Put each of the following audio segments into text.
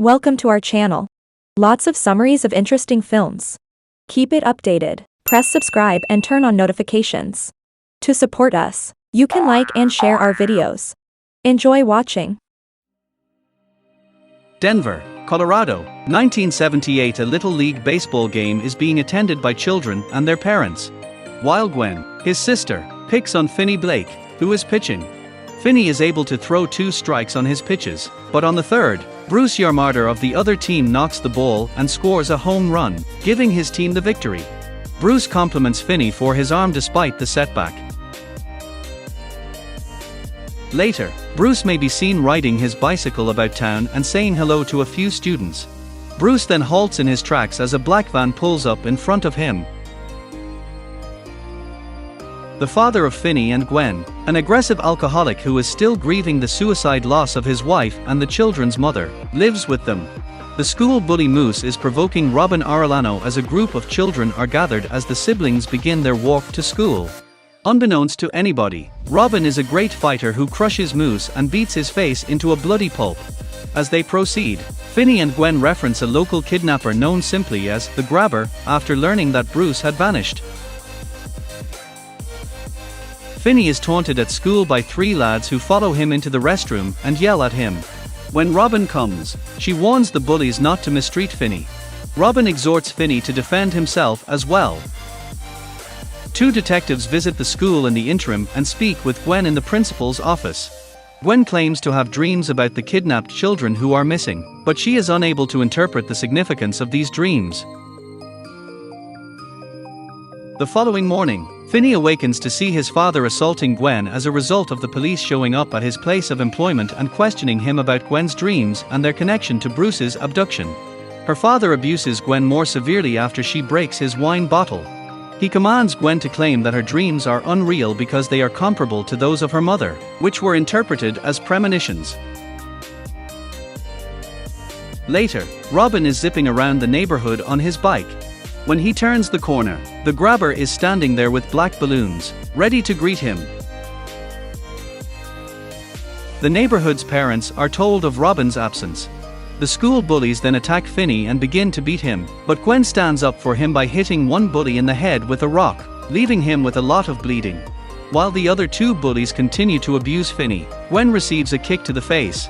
Welcome to our channel. Lots of summaries of interesting films. Keep it updated. Press subscribe and turn on notifications. To support us, you can like and share our videos. Enjoy watching. Denver, Colorado, 1978. A Little League baseball game is being attended by children and their parents. While Gwen, his sister, picks on Finney Blake, who is pitching. Finney is able to throw 2 strikes on his pitches, but on the third, Bruce Yarmarder of the other team knocks the ball and scores a home run, giving his team the victory. Bruce compliments Finney for his arm despite the setback. Later, Bruce may be seen riding his bicycle about town and saying hello to a few students. Bruce then halts in his tracks as a black van pulls up in front of him. The father of Finney and Gwen, an aggressive alcoholic who is still grieving the suicide loss of his wife and the children's mother, lives with them. The school bully Moose is provoking Robin Arellano as a group of children are gathered as the siblings begin their walk to school. Unbeknownst to anybody, Robin is a great fighter who crushes Moose and beats his face into a bloody pulp. As they proceed, Finney and Gwen reference a local kidnapper known simply as the Grabber after learning that Bruce had vanished. Finney is taunted at school by 3 lads who follow him into the restroom and yell at him. When Robin comes, she warns the bullies not to mistreat Finney. Robin exhorts Finney to defend himself as well. 2 detectives visit the school in the interim and speak with Gwen in the principal's office. Gwen claims to have dreams about the kidnapped children who are missing, but she is unable to interpret the significance of these dreams. The following morning, Finney awakens to see his father assaulting Gwen as a result of the police showing up at his place of employment and questioning him about Gwen's dreams and their connection to Bruce's abduction. Her father abuses Gwen more severely after she breaks his wine bottle. He commands Gwen to claim that her dreams are unreal because they are comparable to those of her mother, which were interpreted as premonitions. Later, Robin is zipping around the neighborhood on his bike. When he turns the corner, the Grabber is standing there with black balloons, ready to greet him. The neighborhood's parents are told of Robin's absence. The school bullies then attack Finney and begin to beat him, but Gwen stands up for him by hitting one bully in the head with a rock, leaving him with a lot of bleeding. While the other 2 bullies continue to abuse Finney, Gwen receives a kick to the face.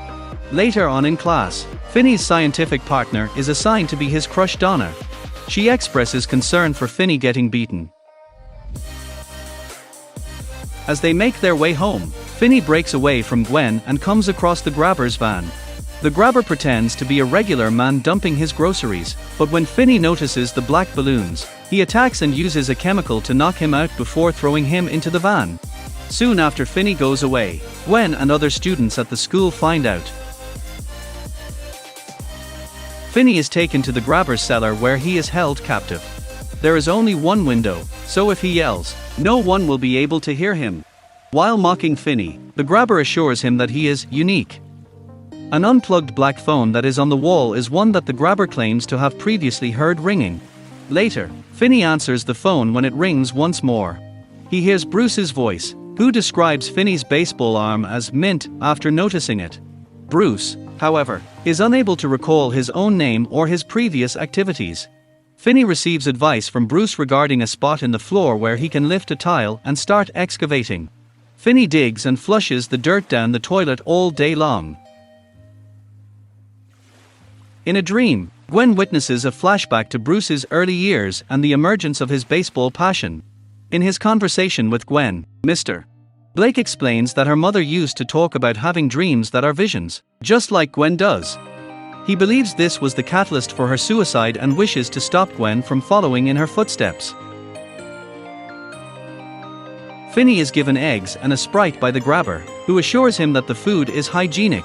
Later on in class, Finney's scientific partner is assigned to be his crush Donna. She expresses concern for Finney getting beaten. As they make their way home, Finney breaks away from Gwen and comes across the Grabber's van. The Grabber pretends to be a regular man dumping his groceries, but when Finney notices the black balloons, he attacks and uses a chemical to knock him out before throwing him into the van. Soon after Finney goes away, Gwen and other students at the school find out. Finney is taken to the Grabber's cellar where he is held captive. There is only one window, so if he yells, no one will be able to hear him. While mocking Finney, the Grabber assures him that he is unique. An unplugged black phone that is on the wall is one that the Grabber claims to have previously heard ringing. Later, Finney answers the phone when it rings once more. He hears Bruce's voice, who describes Finney's baseball arm as mint after noticing it. Bruce, however, is unable to recall his own name or his previous activities. Finney receives advice from Bruce regarding a spot in the floor where he can lift a tile and start excavating. Finney digs and flushes the dirt down the toilet all day long. In a dream, Gwen witnesses a flashback to Bruce's early years and the emergence of his baseball passion. In his conversation with Gwen, Mr. Blake explains that her mother used to talk about having dreams that are visions, just like Gwen does. He believes this was the catalyst for her suicide and wishes to stop Gwen from following in her footsteps. Finney is given eggs and a Sprite by the Grabber, who assures him that the food is hygienic.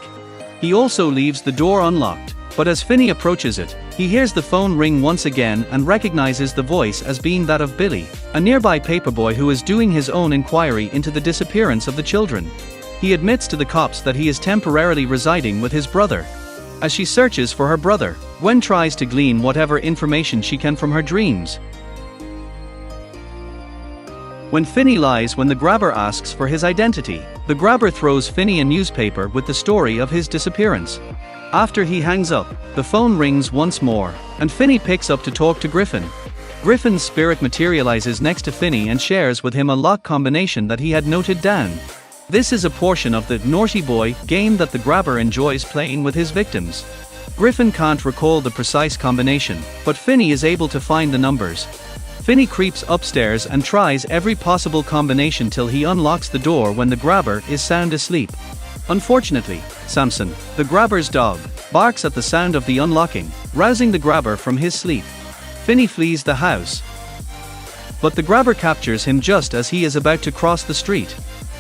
He also leaves the door unlocked, but as Finney approaches it, he hears the phone ring once again and recognizes the voice as being that of Billy, a nearby paperboy who is doing his own inquiry into the disappearance of the children. He admits to the cops that he is temporarily residing with his brother. As she searches for her brother, Gwen tries to glean whatever information she can from her dreams. When Finney lies when the Grabber asks for his identity, the Grabber throws Finney a newspaper with the story of his disappearance. After he hangs up, the phone rings once more, and Finney picks up to talk to Griffin. Griffin's spirit materializes next to Finney and shares with him a lock combination that he had noted down. This is a portion of the Naughty Boy game that the grabber enjoys playing with his victims. Griffin can't recall the precise combination, but Finney is able to find the numbers. Finney creeps upstairs and tries every possible combination till he unlocks the door when the grabber is sound asleep. Unfortunately, Samson, the grabber's dog, barks at the sound of the unlocking, rousing the grabber from his sleep. Finney flees the house, but the grabber captures him just as he is about to cross the street.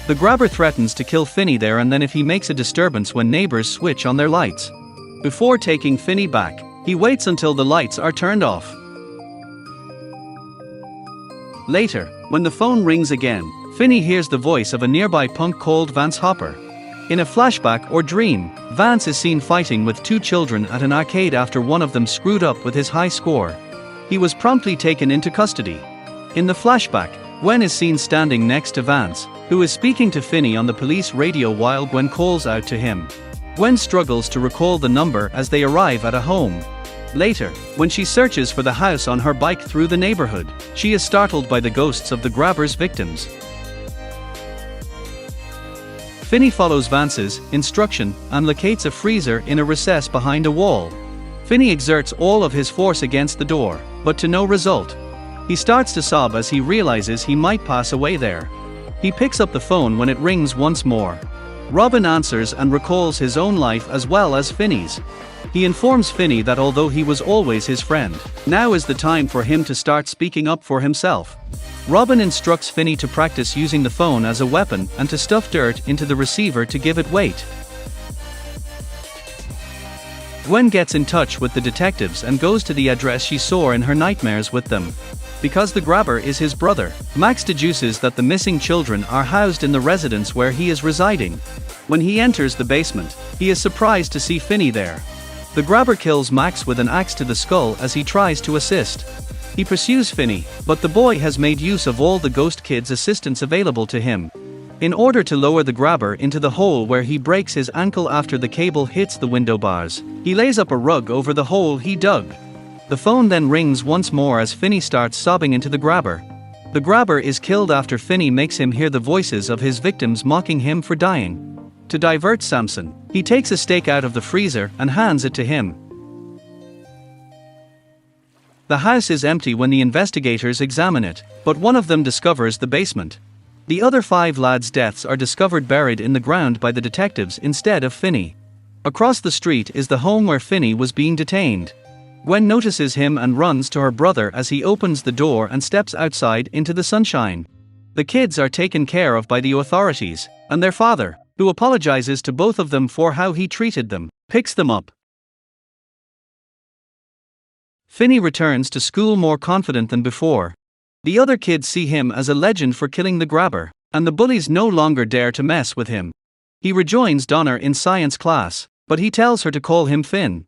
The grabber threatens to kill Finney there and then if he makes a disturbance when neighbors switch on their lights. Before taking Finney back, he waits until the lights are turned off. Later, when the phone rings again, Finney hears the voice of a nearby punk called Vance Hopper. In a flashback or dream, Vance is seen fighting with two children at an arcade after one of them screwed up with his high score. He was promptly taken into custody. In the flashback, Gwen is seen standing next to Vance, who is speaking to Finney on the police radio while Gwen calls out to him. Gwen struggles to recall the number as they arrive at a home. Later, when she searches for the house on her bike through the neighborhood, she is startled by the ghosts of the grabber's victims. Finney follows Vance's instruction and locates a freezer in a recess behind a wall. Finney exerts all of his force against the door, but to no result. He starts to sob as he realizes he might pass away there. He picks up the phone when it rings once more. Robin answers and recalls his own life as well as Finney's. He informs Finney that although he was always his friend, now is the time for him to start speaking up for himself. Robin instructs Finney to practice using the phone as a weapon and to stuff dirt into the receiver to give it weight. Gwen gets in touch with the detectives and goes to the address she saw in her nightmares with them. Because the grabber is his brother, Max deduces that the missing children are housed in the residence where he is residing. When he enters the basement, he is surprised to see Finney there. The grabber kills Max with an axe to the skull as he tries to assist. He pursues Finney, but the boy has made use of all the ghost kid's assistance available to him. In order to lower the grabber into the hole where he breaks his ankle after the cable hits the window bars, he lays up a rug over the hole he dug. The phone then rings once more as Finney starts sobbing into the grabber. The grabber is killed after Finney makes him hear the voices of his victims mocking him for dying. To divert Samson, he takes a steak out of the freezer and hands it to him. The house is empty when the investigators examine it, but one of them discovers the basement. The other 5 lads' deaths are discovered buried in the ground by the detectives instead of Finney. Across the street is the home where Finney was being detained. Gwen notices him and runs to her brother as he opens the door and steps outside into the sunshine. The kids are taken care of by the authorities, and their father, who apologizes to both of them for how he treated them, picks them up. Finney returns to school more confident than before. The other kids see him as a legend for killing the grabber, and the bullies no longer dare to mess with him. He rejoins Donna in science class, but he tells her to call him Finn.